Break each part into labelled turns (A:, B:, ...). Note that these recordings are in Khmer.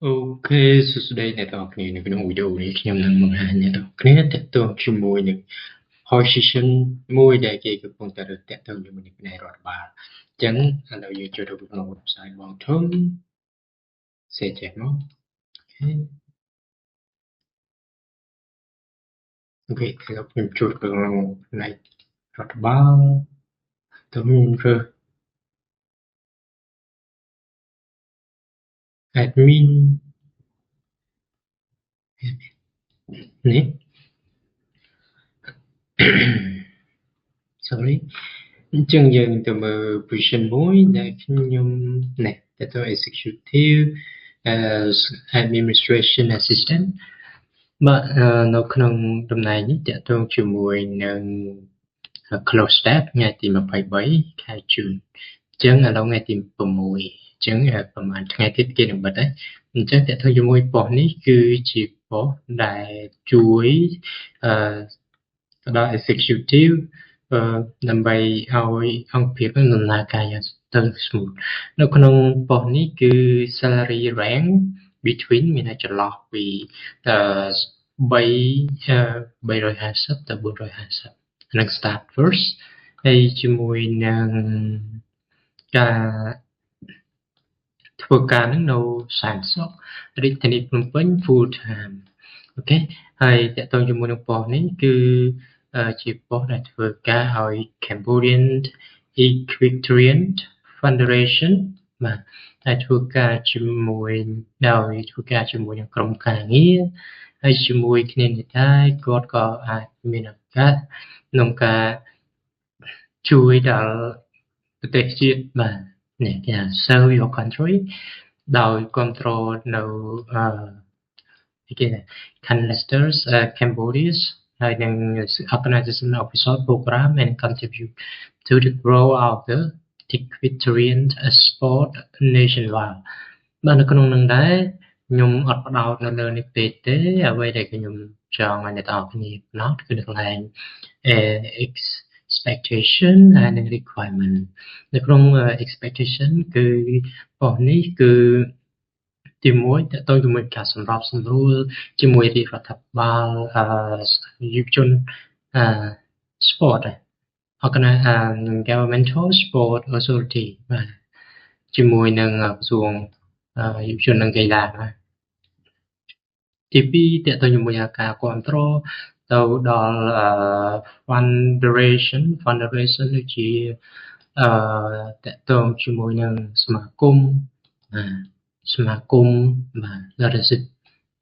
A: Ok, so đây này tao cái này cái video này khi em đang hàng này tao cái này tiếp tục chung mùi này position mùi đại cái phong ta được tiếp tục như mình cái này rồi bà chẳng là đâu như cho được nó sai long term sẽ chạy nó ok ok thìเราพิมพ์จุดตรงในรัฐบาลตัวมันคือ admin นี่ sorry ចឹងយើងទៅមើល position មួយដែលខ្ញុំនេះទៅ executive as administration assistant បាទនៅក្នុងតំណែងនេះតកតងជាមួយនឹង close step ថ្ងៃទី23ខែជូនអញ្ចឹងឥឡូវថ្ងៃទី6អញ្ចឹងប្រហែលថ្ងៃទៀតគេនឹងបិទហើយអញ្ចឹងតកតងជាមួយប៉ុស្តិ៍នេះគឺជាប៉ុស្តិ៍ដែលជួយដល់ executive ដើម្បីឲ្យអង្គភាពនឹងដំណើរការយ៉ាងទៅ smooth នៅក្នុងប៉ុស្តិ៍នេះគឺ salary rank between មានតែចន្លោះពី350ទៅ450នឹង start first ហើយជាមួយនឹងការធ្វើការនឹងនៅសានសុខរាជធានីភ្នំពេញ full time អូខេហើយតកតងជាមួយនឹងប៉ុស្តិ៍នេះគឺជាប៉ុស្តិ៍ដែលធ្វើការឲ្យ Cambodian Equestrian Federation បាទហើយធ្វើការជាមួយនឹងក្រុមការងារហើយជាមួយគ្នានេះដែរគាត់ក៏អាចមានឱកាសក្នុងការជួយដល់ប្រទេសជាតិបាទនេះគេថា serve your country ដោយគ្រប់គ្រងនៅគេថា canisters Cambodia ហើយនឹង organization official program and contribute to the growth of the equestrian sport nationwide បាទនៅក្នុងនឹងដែរខ្ញុំអត់បដោតនៅលើនេះពេកទេអ្វីដែលខ្ញុំចង់ឲ្យអ្នកនរគ្នាផ្ដោតគឺនៅកន្លែង expectation and requirement នៅក្នុង expectation គឺប៉ុស្តិ៍នេះគឺទី1តកតងជាមួយការសម្របសម្រួលជាមួយរាជរដ្ឋាភិបាលយុវជន sport governmental sport authority បាទជាមួយនឹងក្រសួងយុវជននិងកីឡាបាទទី2តកតងជាមួយការគ្រប់គ្រងទៅដល់ fundraising ដូចជាតកតងជាមួយនឹងសមាគមបាទរ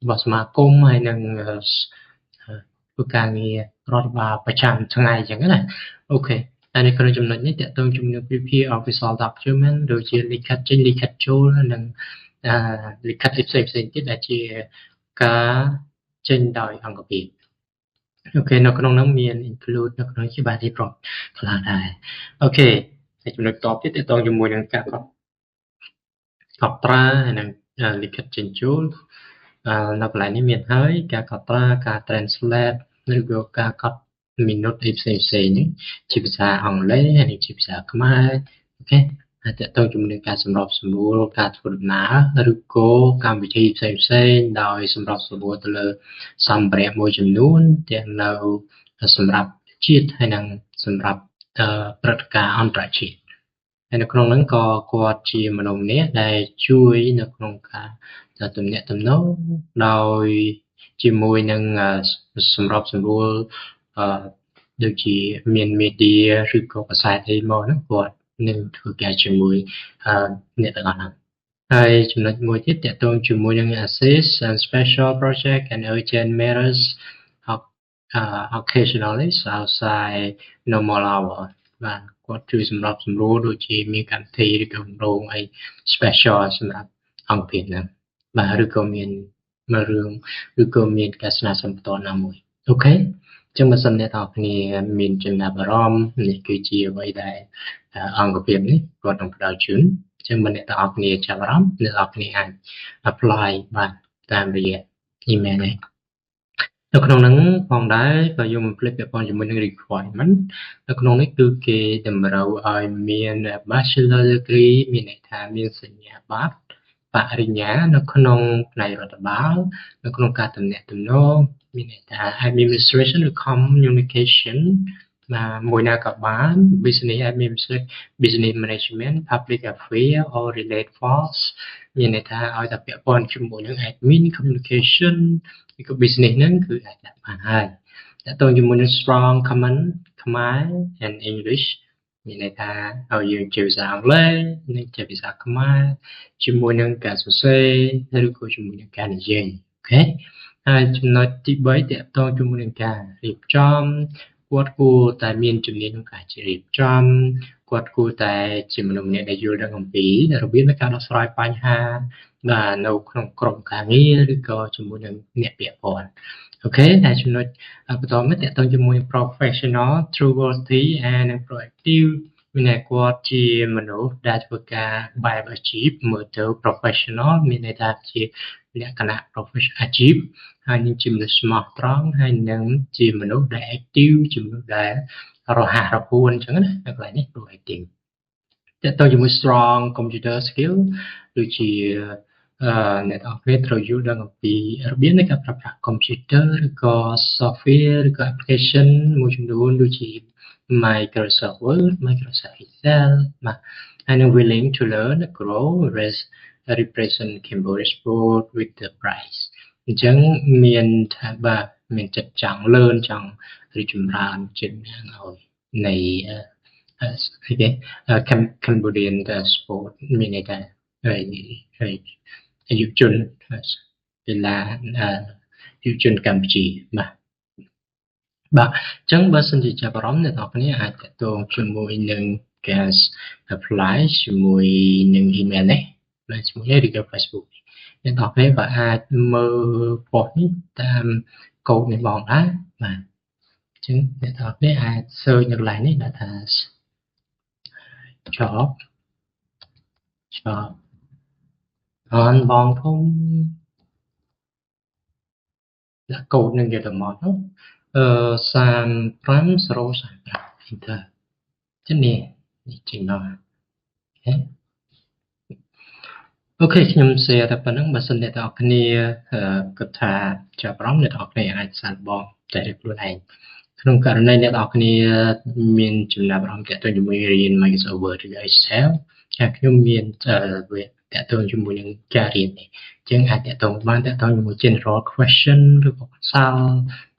A: បស់សមាគមហើយនឹងធ្វើការងាររដ្ឋបាលប្រចាំថ្ងៃអញ្ចឹងណាអូខេតែនៅក្នុងចំណុចនេះតកតងជាមួយនឹង prepare official document ដូចជាលិខិតចេញលិខិតចូលនិងលិខិតផ្សេងៗទៀតដែលជាការចេញដោយអង្គភាពអូខេនៅក្នុងនោះមាន include នៅក្នុងជាបាទរៀបរាប់ខ្លះដែរអូខេហើយចំណុចតបទៀតតកតងជាមួយនឹងការកត់ត្រាហើយនឹងលិខិតចេញចូលនៅកន្លែងនេះមានហើយការកត់ត្រាការ translate ឬក៏ការកត់ minute ផ្សេងនេះជាភាសាអង់គ្លេសហើយជាភាសាខ្មែរអូខេហើយតកតងជាមួយនឹងការសម្របសម្រួលការធ្វើដំណើរឬក៏កម្មវិធីផ្សេងដោយសម្របសម្រួលទៅលើសម្ភារៈមួយចំនួនទាំងនៅសម្រាប់ជាតិហើយនិងសម្រាប់ព្រឹត្តិការណ៍អន្តរជាតិហើយនៅក្នុងហ្នឹងក៏គាត់ជាមនុស្សម្នាក់ដែលជួយនៅក្នុងការទំនាក់ទំនងដោយជាមួយនឹងសម្របសម្រួលដូចជាមាន media ឬក៏ភាសាអីមកហ្នឹងគាត់នឹងធ្វើការជាមួយអ្នកទាំងអស់ហ្នឹងហើយចំណុចមួយទៀតតកតងជាមួយនឹង assist and special project and urgent matters occasionally outside normal hour បាទគាត់ជួយសម្របសម្រួលដូចជាមានកម្មវិធីឬក៏គម្រោងអី special សម្រាប់អង្គភាពហ្នឹងបាទឬក៏មានមើលរឿងឬក៏មានការស្នើសុំបន្តណាមួយអូខេចឹងបើសិនអ្នកនរគ្នាមានចំណាប់អារម្មណ៍នេះគឺជាអ្វីដែលអង្គភាពនេះគាត់នឹងផ្ដល់ជូនចឹងបើអ្នកនរគ្នាចាប់អារម្មណ៍អ្នកនរគ្នាអាច apply បានតាមរយៈ email នេះនៅក្នុងហ្នឹងផងដែរបើយើងមិនភ្លេចពាក់ព័ន្ធជាមួយនឹង requirement នៅក្នុងនេះគឺគេតម្រូវឲ្យមាន bachelor degree មានន័យថាមានសញ្ញាបត្រ បរិញ្ញានៅក្នុងផ្នែករដ្ឋបាលនៅក្នុងការទំនាក់ទំនងមានន័យថា administration ឬ communication មួយណាក៏បាន business administration business management public affairs or relate force មានន័យថាឲ្យតែពាក់ព័ន្ធជាមួយនឹង admin communication ឬក៏ business ហ្នឹងគឺអាចដាក់បានហើយតើតើជាមួយនឹង strong common Khmer and English មានន័យថាឲ្យយើងចេះភាសាអង់គ្លេសនិងចេះភាសាខ្មែរជាមួយនឹងការសរសេរឬក៏ជាមួយនឹងការនិយាយអូខេហើយចំណុចទី3តើតើជាមួយនឹងការរៀបចំគាត់គួរតែមានជំនាញក្នុងការរៀបចំគាត់គួរតែជាមនុស្សម្នាក់ដែលយល់ដឹងអំពីរបៀបនៃការដោះស្រាយបញ្ហាបាទនៅក្នុងក្រុមការងារឬក៏ជាមួយនឹងអ្នកពាក់ព័ន្ធអូខេតែចំណុចបន្តមកតើតើជាមួយ professional trustworthy and proactive មានតែគាត់ជាមនុស្សដែលធ្វើការបែបអាជីពមើលទៅ professional មានន័យថាជាលក្ខណៈ professional អាជីពហើយនឹងជាមនុស្សស្មោះត្រង់ហើយនឹងជាមនុស្សដែល active ជាមនុស្សដែលរហ័សរហួនអញ្ចឹងណានៅកន្លែងនេះ proactive តើតើជាមួយ strong computer skill ដូចជាអ្នកនរគ្នាត្រូវយល់ដឹងអំពីរបៀបនៃការប្រើប្រាស់ computer ឬក៏ software ឬក៏ application មួយចំនួនដូចជា Microsoft Word Microsoft Excel បាទហើយនឹង willing to learn grow represent Cambodia sport with the prize អញ្ចឹងមានថាបាទមានចិត្តចង់ learn ចង់រីកចម្រើនចិត្តឲ្យនៃCambodian sport មានន័យថាយុវជនកីឡាយុវជនកម្ពុជាបាទអញ្ចឹងបើសិនជាចាប់អារម្មណ៍អ្នកនរគ្នាអាចតតងជាមួយនឹង gas apply ជាមួយនឹង email នេះហើយជាមួយនឹង Facebook អ្នកនរគ្នាក៏អាចមើល post នេះតាមកូដនេះបងដែរបាទអញ្ចឹងអ្នកនរគ្នាអាច search នៅកន្លែងនេះដាក់ថា job អនបងធំដាក់កូដនឹងយកទៅមក3535 enter ចឹងនេះចេញមកអូខេខ្ញុំ share តែប៉ុណ្្នឹងបើសិនអ្នកទាំងអស់គ្នាគិតថាចាប់អារម្មណ៍អ្នកទាំងអស់គ្នាអាចសាកល្បងតែខ្លួនឯងក្នុងករណីអ្នកទាំងអស់គ្នាមានចំណាប់អារម្មណ៍ទាក់ទងជាមួយរៀន Microsoft Word ឬ Excel ហើយខ្ញុំមានតាក់ទងជាមួយនឹងការរៀននេះអញ្ចឹងអាចតាក់ទងបានតាក់ទងជាមួយ general question ឬក៏សោ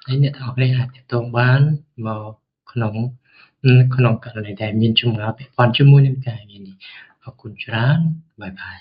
A: ហើយអ្នកទាំងអស់គ្នាអាចតាក់ទងបានមកក្នុងករណីដែលមានចម្ងល់ពាក់ព័ន្ធជាមួយនឹងការងារនេះអរគុណច្រើនបាយបាយ